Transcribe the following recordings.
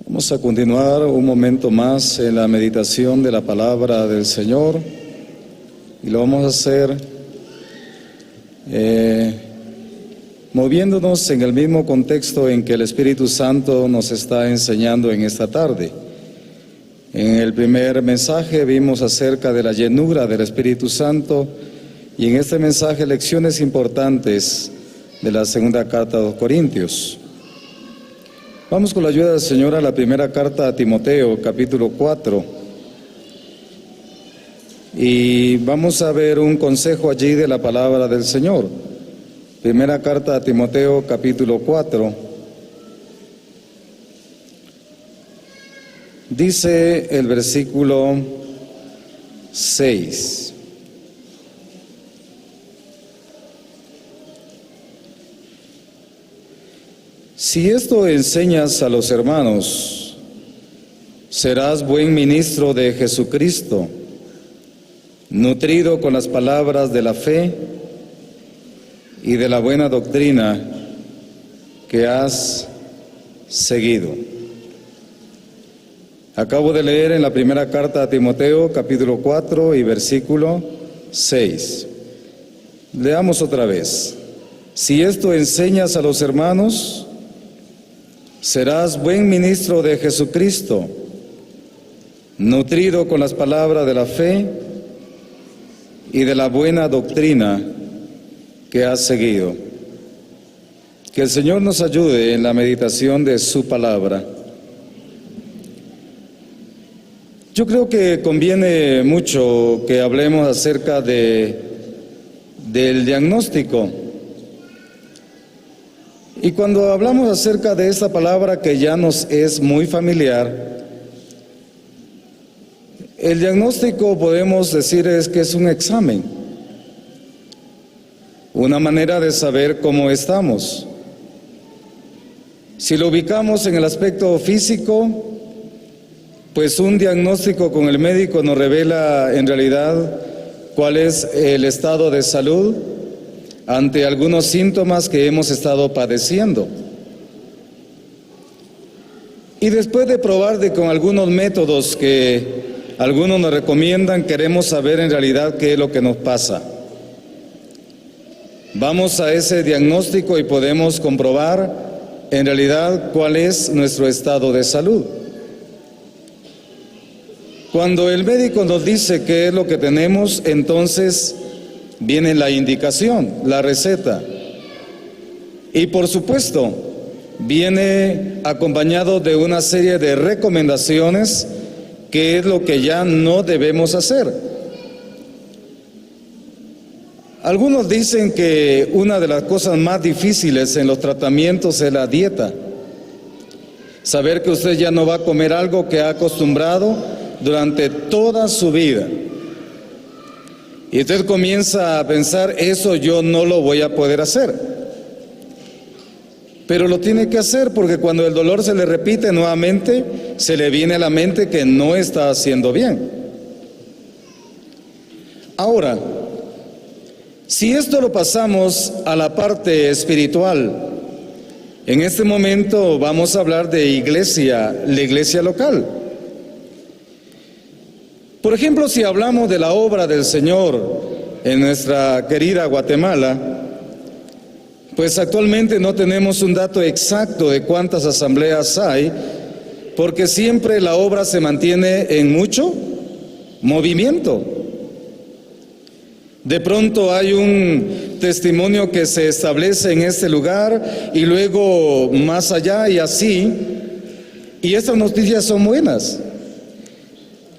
Vamos a continuar un momento más en la meditación de la palabra del Señor y lo vamos a hacer moviéndonos en el mismo contexto en que el Espíritu Santo nos está enseñando en esta tarde. En el primer mensaje vimos acerca de la llenura del Espíritu Santo y en este mensaje lecciones importantes de la segunda carta a los Corintios. Vamos con la ayuda del Señor a la primera carta a Timoteo, capítulo 4. Y vamos a ver un consejo allí de la palabra del Señor. Primera carta a Timoteo, capítulo 4. Dice el versículo 6. Si esto enseñas a los hermanos, serás buen ministro de Jesucristo, nutrido con las palabras de la fe y de la buena doctrina que has seguido. Acabo de leer en la primera carta a Timoteo, capítulo 4 y versículo 6. Leamos otra vez. Si esto enseñas a los hermanos, serás buen ministro de Jesucristo, nutrido con las palabras de la fe y de la buena doctrina que has seguido. Que el Señor nos ayude en la meditación de su palabra. Yo creo que conviene mucho que hablemos acerca del diagnóstico. Y cuando hablamos acerca de esta palabra que ya nos es muy familiar, el diagnóstico podemos decir que es un examen, una manera de saber cómo estamos. Si lo ubicamos en el aspecto físico, pues un diagnóstico con el médico nos revela en realidad cuál es el estado de salud ante algunos síntomas que hemos estado padeciendo. Y después de probar con algunos métodos que algunos nos recomiendan, queremos saber en realidad qué es lo que nos pasa. Vamos a ese diagnóstico y podemos comprobar en realidad cuál es nuestro estado de salud. Cuando el médico nos dice qué es lo que tenemos, entonces viene la indicación, la receta. Y por supuesto, viene acompañado de una serie de recomendaciones, que es lo que ya no debemos hacer. Algunos dicen que una de las cosas más difíciles en los tratamientos es la dieta. Saber que usted ya no va a comer algo que ha acostumbrado durante toda su vida. Y usted comienza a pensar, eso yo no lo voy a poder hacer. Pero lo tiene que hacer porque cuando el dolor se le repite nuevamente, se le viene a la mente que no está haciendo bien. Ahora, si esto lo pasamos a la parte espiritual, en este momento vamos a hablar de iglesia, la iglesia local. Por ejemplo, si hablamos de la obra del Señor en nuestra querida Guatemala, pues actualmente no tenemos un dato exacto de cuántas asambleas hay, porque siempre la obra se mantiene en mucho movimiento. De pronto hay un testimonio que se establece en este lugar y luego más allá y así, y estas noticias son buenas.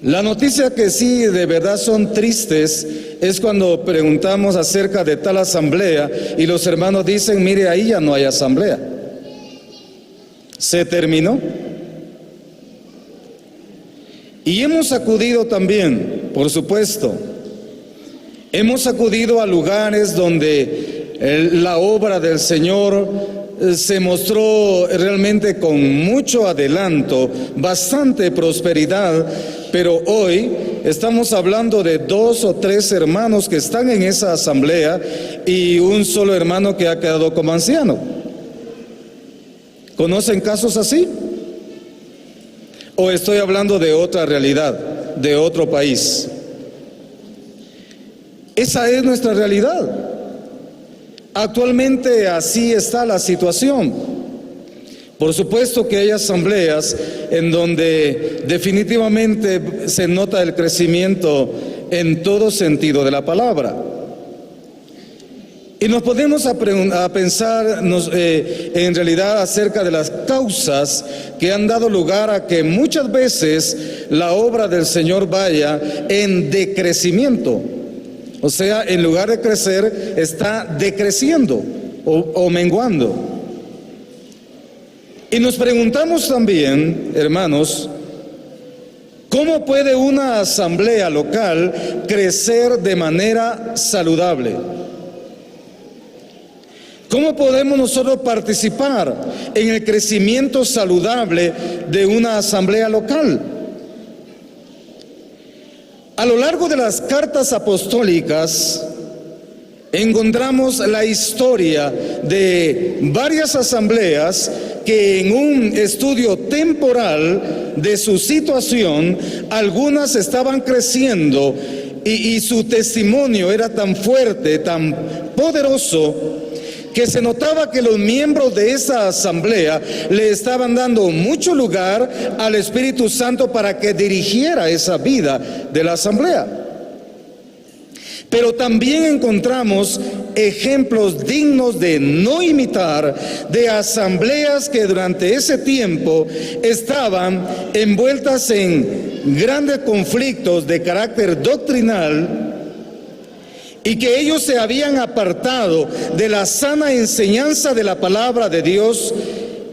La noticia que sí de verdad son tristes es cuando preguntamos acerca de tal asamblea y los hermanos dicen, mire, ahí ya no hay asamblea. Se terminó. Y hemos acudido también, por supuesto, hemos acudido a lugares donde la obra del Señor se mostró realmente con mucho adelanto, bastante prosperidad, pero hoy estamos hablando de 2 o 3 hermanos que están en esa asamblea y un solo hermano que ha quedado como anciano. ¿Conocen casos así? ¿O estoy hablando de otra realidad, de otro país? Esa es nuestra realidad. Actualmente así está la situación. Por supuesto que hay asambleas en donde definitivamente se nota el crecimiento en todo sentido de la palabra. Y nos podemos a pensar en realidad acerca de las causas que han dado lugar a que muchas veces la obra del Señor vaya en decrecimiento. O sea, en lugar de crecer, está decreciendo o menguando. Y nos preguntamos también, hermanos, ¿cómo puede una asamblea local crecer de manera saludable? ¿Cómo podemos nosotros participar en el crecimiento saludable de una asamblea local? A lo largo de las cartas apostólicas encontramos la historia de varias asambleas que en un estudio temporal de su situación, algunas estaban creciendo y su testimonio era tan fuerte, tan poderoso, que se notaba que los miembros de esa asamblea le estaban dando mucho lugar al Espíritu Santo para que dirigiera esa vida de la asamblea. Pero también encontramos ejemplos dignos de no imitar de asambleas que durante ese tiempo estaban envueltas en grandes conflictos de carácter doctrinal, y que ellos se habían apartado de la sana enseñanza de la palabra de Dios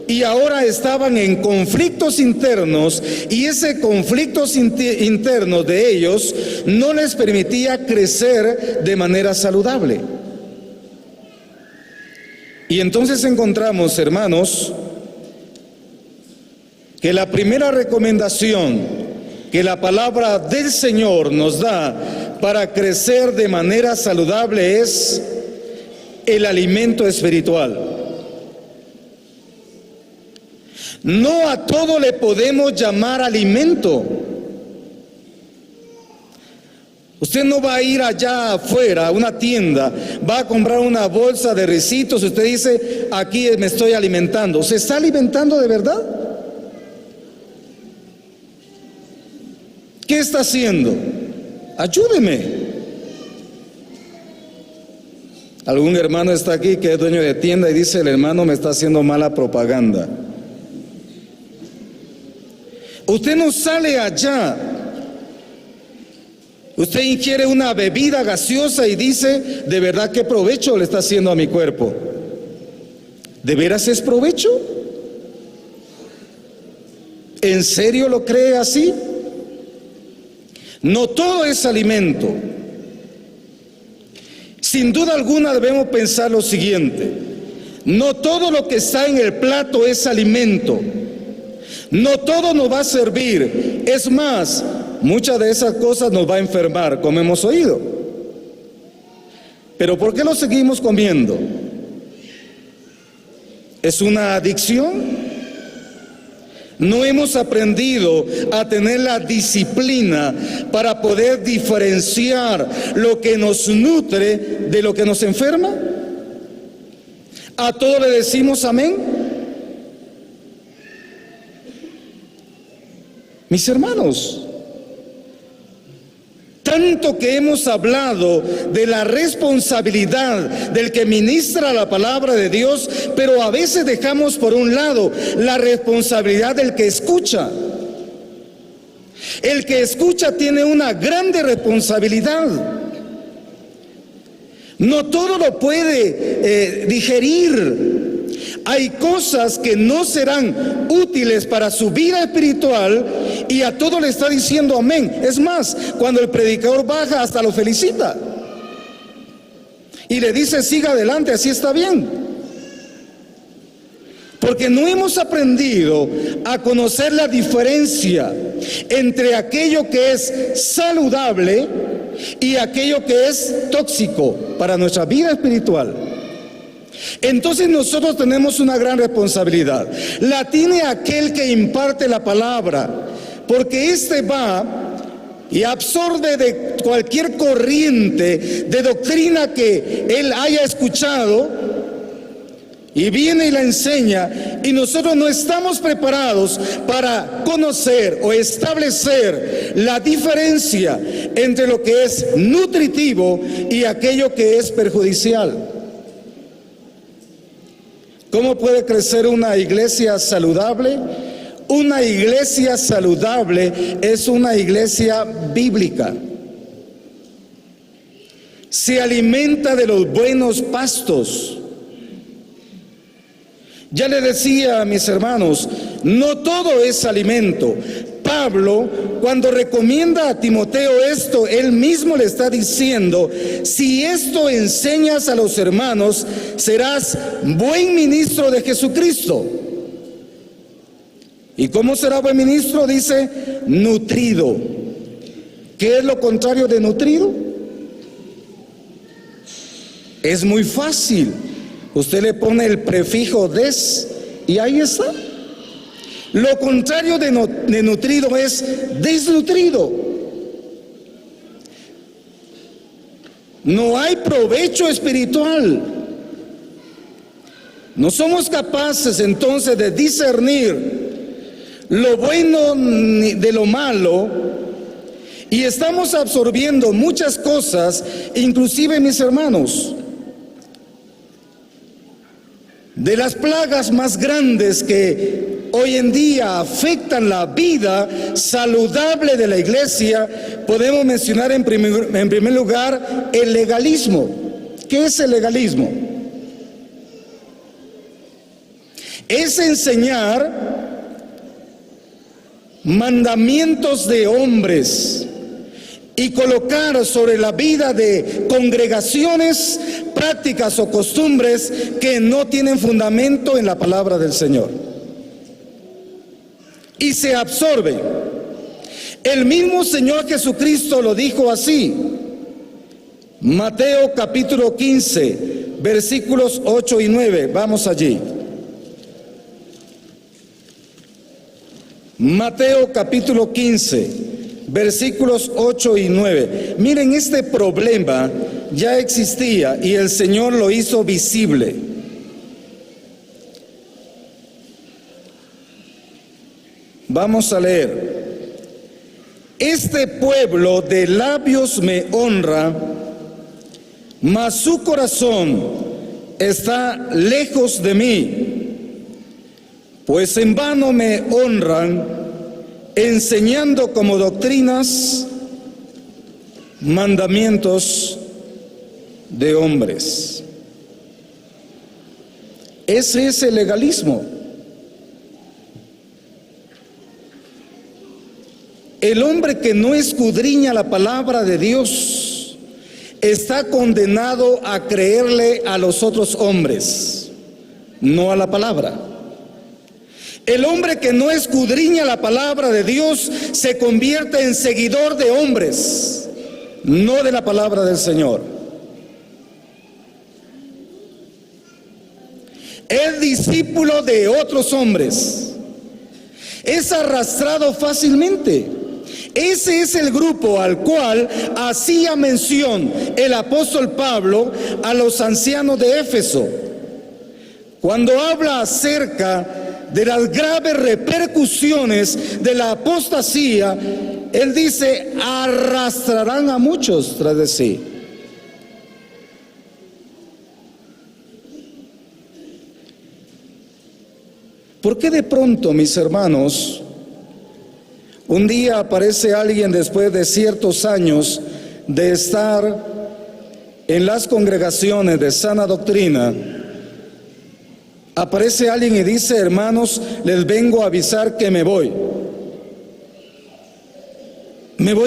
y ahora estaban en conflictos internos, y ese conflictos internos de ellos no les permitía crecer de manera saludable. Y entonces encontramos, hermanos, que la primera recomendación que la palabra del Señor nos da para crecer de manera saludable es el alimento espiritual. No a todo le podemos llamar alimento. Usted no va a ir allá afuera a una tienda, va a comprar una bolsa de risitos y usted dice, aquí me estoy alimentando. ¿Se está alimentando de verdad? ¿Qué está haciendo? Ayúdeme. Algún hermano está aquí que es dueño de tienda y dice, el hermano me está haciendo mala propaganda. Usted no sale allá, usted ingiere una bebida gaseosa y dice, de verdad, ¿qué provecho le está haciendo a mi cuerpo? ¿De veras es provecho? ¿En serio lo cree así? No todo es alimento. Sin duda alguna debemos pensar lo siguiente: no todo lo que está en el plato es alimento. No todo nos va a servir. Es más, muchas de esas cosas nos va a enfermar, como hemos oído. Pero ¿por qué lo seguimos comiendo? ¿Es una adicción? No hemos aprendido a tener la disciplina para poder diferenciar lo que nos nutre de lo que nos enferma. ¿A todo le decimos amén? Mis hermanos, tanto que hemos hablado de la responsabilidad del que ministra la palabra de Dios, pero a veces dejamos por un lado la responsabilidad del que escucha. El que escucha tiene una grande responsabilidad. No todo lo puede digerir. Hay cosas que no serán útiles para su vida espiritual y a todo le está diciendo amén. Es más, cuando el predicador baja hasta lo felicita y le dice siga adelante, así está bien. Porque no hemos aprendido a conocer la diferencia entre aquello que es saludable y aquello que es tóxico para nuestra vida espiritual. Entonces nosotros tenemos una gran responsabilidad. La tiene aquel que imparte la palabra, porque éste va y absorbe de cualquier corriente de doctrina que él haya escuchado, y viene y la enseña, y nosotros no estamos preparados para conocer o establecer la diferencia entre lo que es nutritivo y aquello que es perjudicial. ¿Cómo puede crecer una iglesia saludable? Una iglesia saludable es una iglesia bíblica. Se alimenta de los buenos pastos. Ya le decía a mis hermanos, no todo es alimento. Pablo, cuando recomienda a Timoteo esto, él mismo le está diciendo: si esto enseñas a los hermanos, serás buen ministro de Jesucristo. ¿Y cómo será buen ministro? Dice, nutrido. ¿Qué es lo contrario de nutrido? Es muy fácil. Usted le pone el prefijo des y ahí está. Lo contrario de nutrido es desnutrido. No hay provecho espiritual. No somos capaces entonces de discernir lo bueno de lo malo, y estamos absorbiendo muchas cosas, inclusive, mis hermanos, de las plagas más grandes que hoy en día afectan la vida saludable de la iglesia. Podemos mencionar en primer lugar el legalismo. ¿Qué es el legalismo? Es enseñar mandamientos de hombres y colocar sobre la vida de congregaciones prácticas o costumbres que no tienen fundamento en la palabra del Señor, y se absorbe. El mismo Señor Jesucristo lo dijo así. Mateo capítulo 15, versículos 8 y 9. Vamos allí. Mateo capítulo 15, versículos 8 y 9. Miren, este problema ya existía y el Señor lo hizo visible. Vamos a leer. Este pueblo de labios me honra, mas su corazón está lejos de mí. Pues en vano me honran, enseñando como doctrinas mandamientos de hombres. Ese es el legalismo. El hombre que no escudriña la palabra de Dios está condenado a creerle a los otros hombres, no a la palabra. El hombre que no escudriña la palabra de Dios se convierte en seguidor de hombres, no de la palabra del Señor. Es discípulo de otros hombres. Es arrastrado fácilmente. Ese es el grupo al cual hacía mención el apóstol Pablo a los ancianos de Éfeso, cuando habla acerca de las graves repercusiones de la apostasía. Él dice: arrastrarán a muchos tras de sí. ¿Por qué de pronto, mis hermanos, un día aparece alguien después de ciertos años de estar en las congregaciones de sana doctrina? Aparece alguien y dice: hermanos, les vengo a avisar que me voy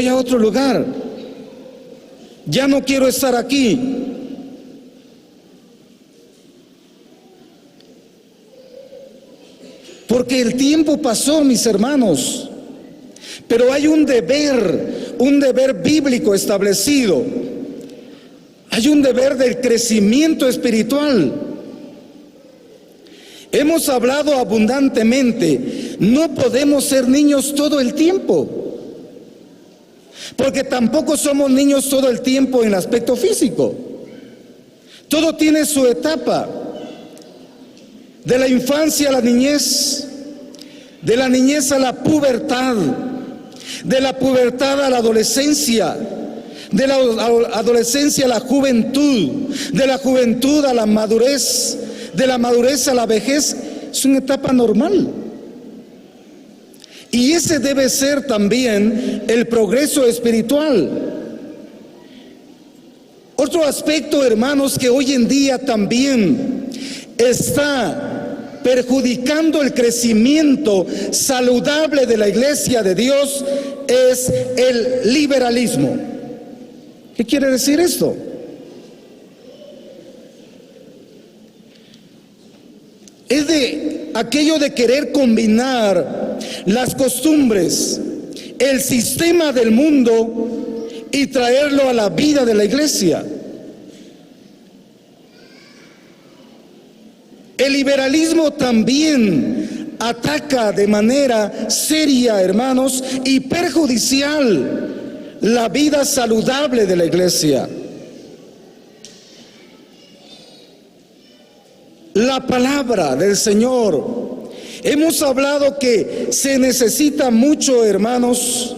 a otro lugar, ya no quiero estar aquí. Porque el tiempo pasó, mis hermanos, pero hay un deber bíblico establecido, hay un deber del crecimiento espiritual. Hemos hablado abundantemente no podemos ser niños todo el tiempo, porque tampoco somos niños todo el tiempo en el aspecto físico. Todo tiene su etapa, de la infancia a la niñez, de la niñez a la pubertad, de la pubertad a la adolescencia, de la adolescencia a la juventud, de la juventud a la madurez, de la madurez a la vejez. Es una etapa normal. Y ese debe ser también el progreso espiritual. Otro aspecto, hermanos, que hoy en día también está perjudicando el crecimiento saludable de la iglesia de Dios es el liberalismo. ¿Qué quiere decir esto? Es de aquello de querer combinar las costumbres, el sistema del mundo y traerlo a la vida de la iglesia. El liberalismo también ataca de manera seria, hermanos, y perjudicial la vida saludable de la iglesia. La palabra del Señor. Hemos hablado que se necesita mucho, hermanos,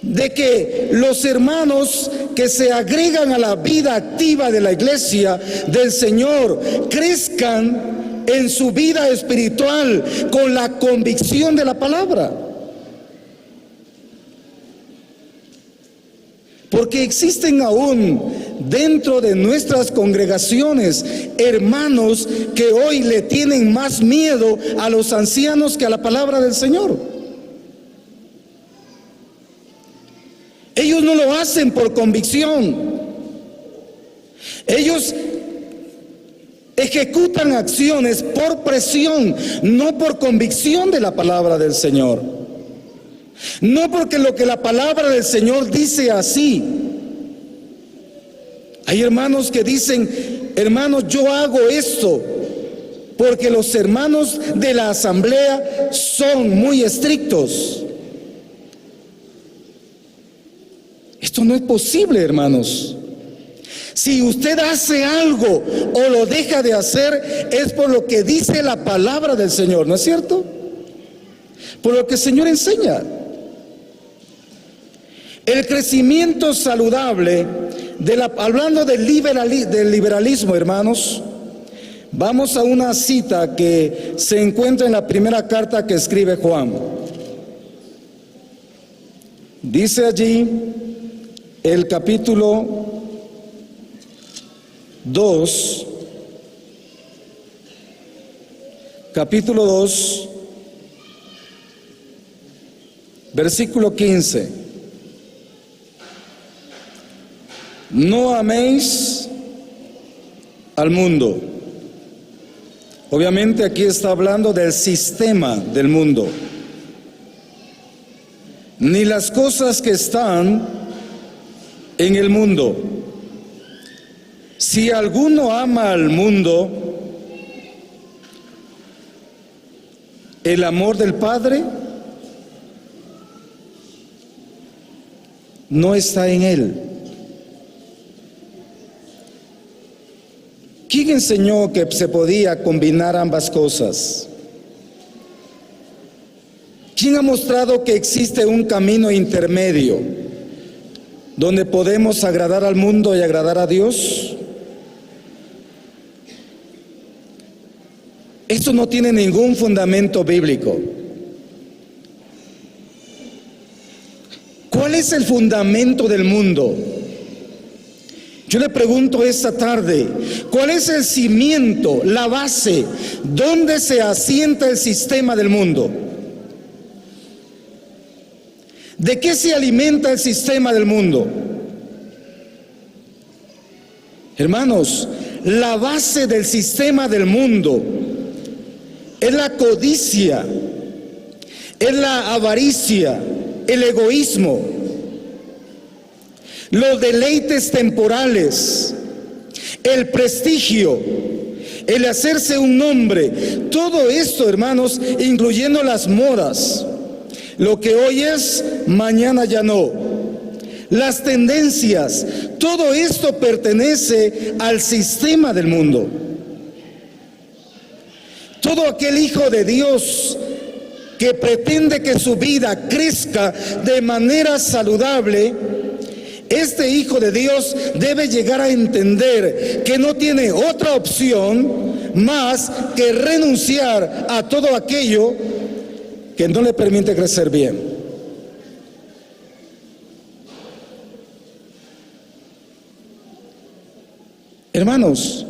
de que los hermanos que se agregan a la vida activa de la iglesia del Señor crezcan en su vida espiritual con la convicción de la palabra. Porque existen aún dentro de nuestras congregaciones hermanos que hoy le tienen más miedo a los ancianos que a la palabra del Señor. Ellos no lo hacen por convicción. Ellos ejecutan acciones por presión, no por convicción de la palabra del Señor. No porque lo que la palabra del Señor dice así. Hay hermanos que dicen: hermanos, yo hago esto porque los hermanos de la asamblea son muy estrictos. Esto no es posible, hermanos. Si usted hace algo o lo deja de hacer, es por lo que dice la palabra del Señor, ¿no es cierto? Por lo que el Señor enseña. El crecimiento saludable, hablando del liberalismo, hermanos, vamos a una cita que se encuentra en la primera carta que escribe Juan. Dice allí el capítulo 2, versículo 15. No améis al mundo. Obviamente aquí está hablando del sistema del mundo. Ni las cosas que están en el mundo. Si alguno ama al mundo, el amor del Padre no está en él. ¿Quién enseñó que se podía combinar ambas cosas? ¿Quién ha mostrado que existe un camino intermedio donde podemos agradar al mundo y agradar a Dios? Esto no tiene ningún fundamento bíblico. ¿Cuál es el fundamento del mundo? Yo le pregunto esta tarde, ¿cuál es el cimiento, la base, donde se asienta el sistema del mundo? ¿De qué se alimenta el sistema del mundo? Hermanos, la base del sistema del mundo es la codicia, es la avaricia, el egoísmo, los deleites temporales, el prestigio, el hacerse un nombre, todo esto, hermanos, incluyendo las modas. Lo que hoy es, mañana ya no. Las tendencias, todo esto pertenece al sistema del mundo. Todo aquel hijo de Dios que pretende que su vida crezca de manera saludable, este hijo de Dios debe llegar a entender que no tiene otra opción más que renunciar a todo aquello que no le permite crecer bien. Hermanos,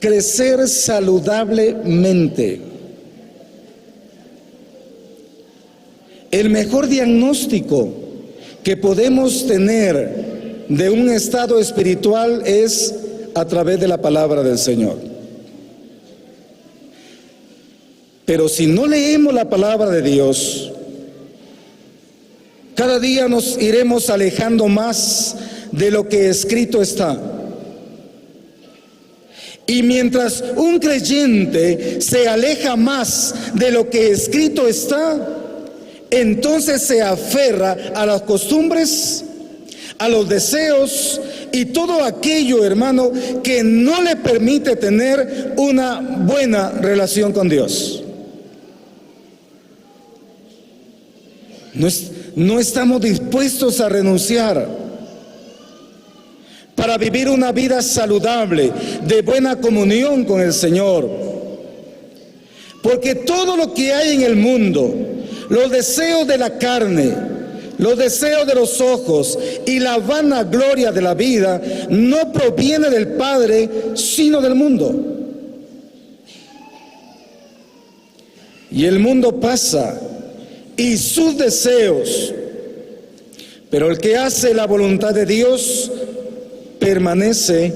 crecer saludablemente. El mejor diagnóstico que podemos tener de un estado espiritual es a través de la palabra del Señor. Pero si no leemos la palabra de Dios, cada día nos iremos alejando más de lo que escrito está. Y mientras un creyente se aleja más de lo que escrito está, entonces se aferra a las costumbres, a los deseos y todo aquello, hermano, que no le permite tener una buena relación con Dios. No estamos dispuestos a renunciar para vivir una vida saludable, de buena comunión con el Señor. Porque todo lo que hay en el mundo, los deseos de la carne, los deseos de los ojos y la vanagloria de la vida, no proviene del Padre, sino del mundo. Y el mundo pasa, y sus deseos, pero el que hace la voluntad de Dios permanece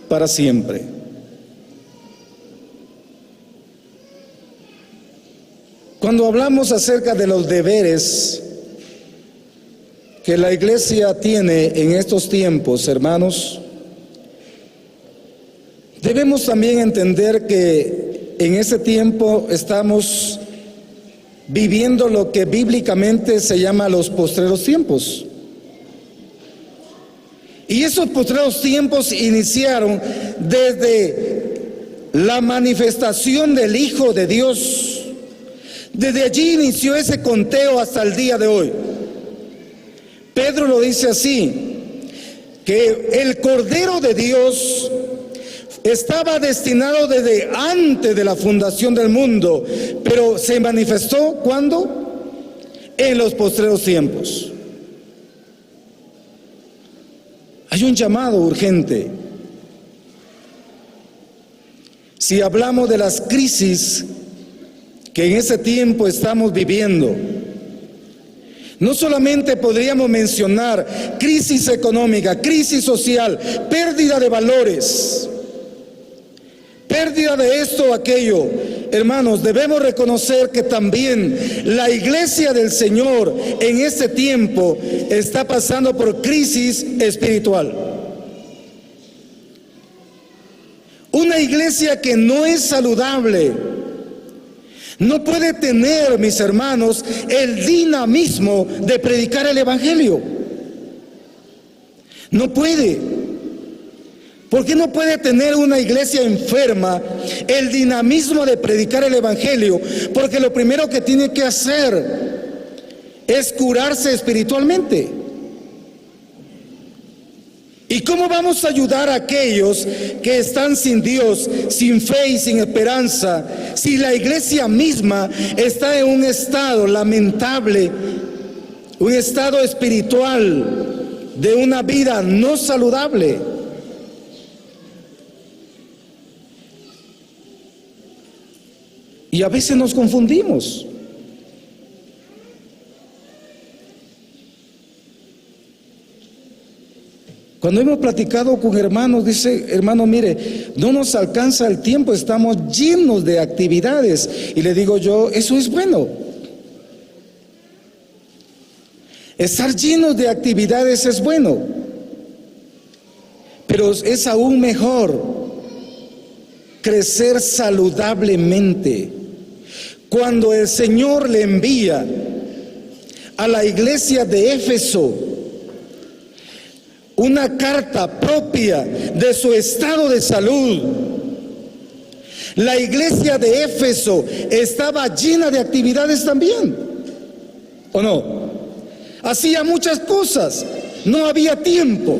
para siempre. Cuando hablamos acerca de los deberes que la iglesia tiene en estos tiempos, hermanos, debemos también entender que en ese tiempo estamos viviendo lo que bíblicamente se llama los postreros tiempos. Y esos postreros tiempos iniciaron desde la manifestación del Hijo de Dios. Desde allí inició ese conteo hasta el día de hoy. Pedro lo dice así, que el Cordero de Dios estaba destinado desde antes de la fundación del mundo, pero se manifestó ¿cuándo? En los postreros tiempos. Hay un llamado urgente. Si hablamos de las crisis que en ese tiempo estamos viviendo, no solamente podríamos mencionar crisis económica, crisis social, pérdida de valores, pérdida de esto o aquello. Hermanos, debemos reconocer que también la iglesia del Señor en este tiempo está pasando por crisis espiritual. Una iglesia que no es saludable no puede tener, mis hermanos, el dinamismo de predicar el evangelio. No puede. ¿Por qué no puede tener una iglesia enferma el dinamismo de predicar el evangelio? Porque lo primero que tiene que hacer es curarse espiritualmente. ¿Y cómo vamos a ayudar a aquellos que están sin Dios, sin fe y sin esperanza, si la iglesia misma está en un estado lamentable, un estado espiritual de una vida no saludable? Y a veces nos confundimos. Cuando hemos platicado con hermanos, dice, hermano, mire, no nos alcanza el tiempo, estamos llenos de actividades. Y le digo yo, eso es bueno. Estar llenos de actividades es bueno. Pero es aún mejor crecer saludablemente. Cuando el Señor le envía a la iglesia de Éfeso una carta propia de su estado de salud, la iglesia de Éfeso estaba llena de actividades también, ¿o no? Hacía muchas cosas, no había tiempo.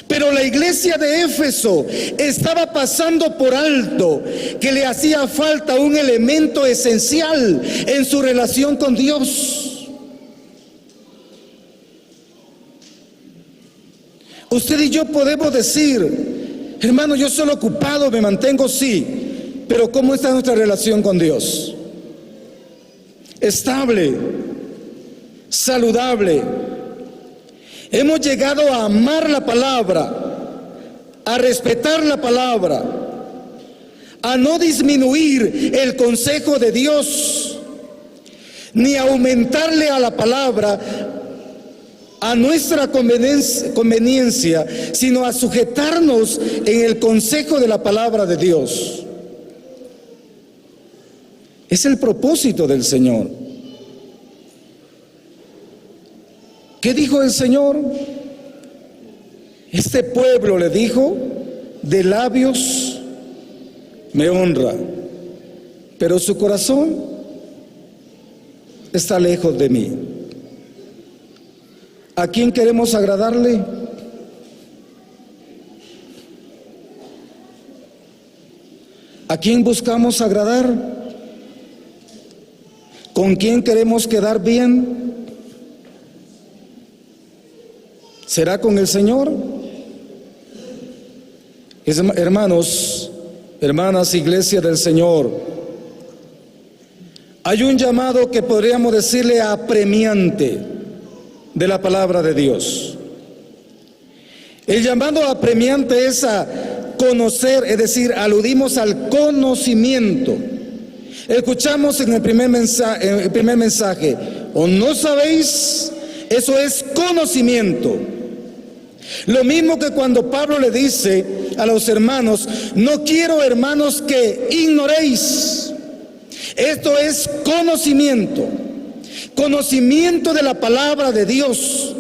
Pero la iglesia de Éfeso estaba pasando por alto que le hacía falta un elemento esencial en su relación con Dios. Usted y yo podemos decir: hermano, yo soy ocupado, me mantengo, sí, pero ¿cómo está nuestra relación con Dios? Estable, saludable. Hemos llegado a amar la palabra, a respetar la palabra, a no disminuir el consejo de Dios, ni aumentarle a la palabra a nuestra conveniencia, sino a sujetarnos en el consejo de la palabra de Dios. Es el propósito del Señor. ¿Qué dijo el Señor? Este pueblo, le dijo, de labios me honra, pero su corazón está lejos de mí. ¿A quién queremos agradarle? ¿A quién buscamos agradar? ¿Con quién queremos quedar bien? ¿Será con el Señor? Hermanos, hermanas, iglesia del Señor, hay un llamado que podríamos decirle apremiante de la palabra de Dios. El llamado apremiante es a conocer, es decir, aludimos al conocimiento. Escuchamos en el primer mensaje, ¿o no sabéis? Eso es conocimiento. Lo mismo que cuando Pablo le dice a los hermanos: no quiero, hermanos, que ignoréis. Esto es conocimiento, conocimiento de la palabra de Dios.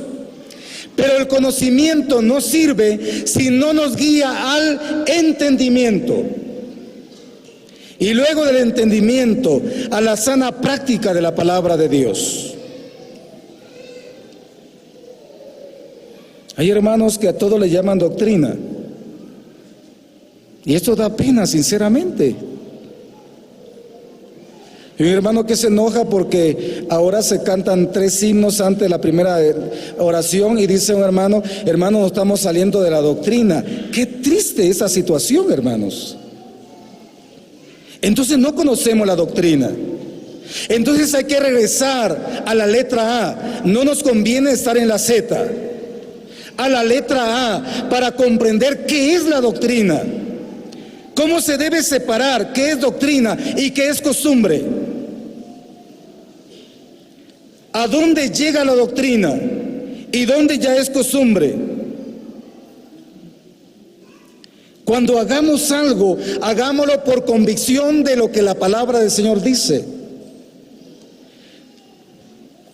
Pero el conocimiento no sirve si no nos guía al entendimiento. Y luego del entendimiento, a la sana práctica de la palabra de Dios. Hay hermanos que a todo le llaman doctrina. Y esto da pena, sinceramente. Y un hermano que se enoja porque ahora se cantan 3 himnos antes de la primera oración y dice un hermano: hermano, no estamos saliendo de la doctrina. Qué triste esa situación, hermanos. Entonces no conocemos la doctrina. Entonces hay que regresar a la letra A. No nos conviene estar en la Z. A la letra A para comprender qué es la doctrina. ¿Cómo se debe separar qué es doctrina y qué es costumbre? ¿A dónde llega la doctrina y dónde ya es costumbre? Cuando hagamos algo, hagámoslo por convicción de lo que la palabra del Señor dice.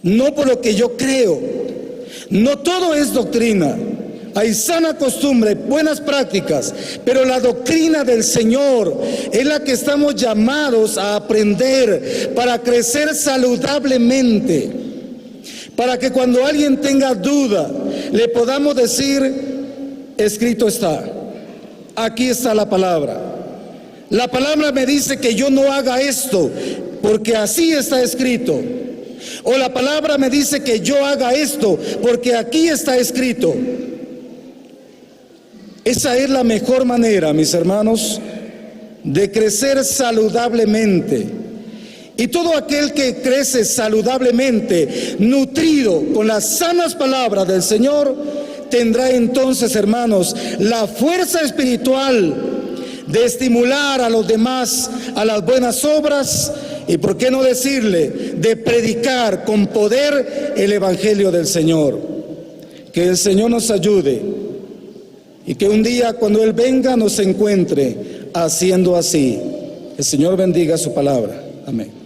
No por lo que yo creo. No todo es doctrina. Hay sana costumbre, buenas prácticas, pero la doctrina del Señor es la que estamos llamados a aprender para crecer saludablemente, para que cuando alguien tenga duda le podamos decir: escrito está, aquí está la palabra. La palabra me dice que yo no haga esto porque así está escrito. O la palabra me dice que yo haga esto porque aquí está escrito. Esa es la mejor manera, mis hermanos, de crecer saludablemente. Y todo aquel que crece saludablemente, nutrido con las sanas palabras del Señor, tendrá entonces, hermanos, la fuerza espiritual de estimular a los demás a las buenas obras y, por qué no decirle, de predicar con poder el Evangelio del Señor. Que el Señor nos ayude y que un día, cuando Él venga, nos encuentre haciendo así. El Señor bendiga su palabra. Amén.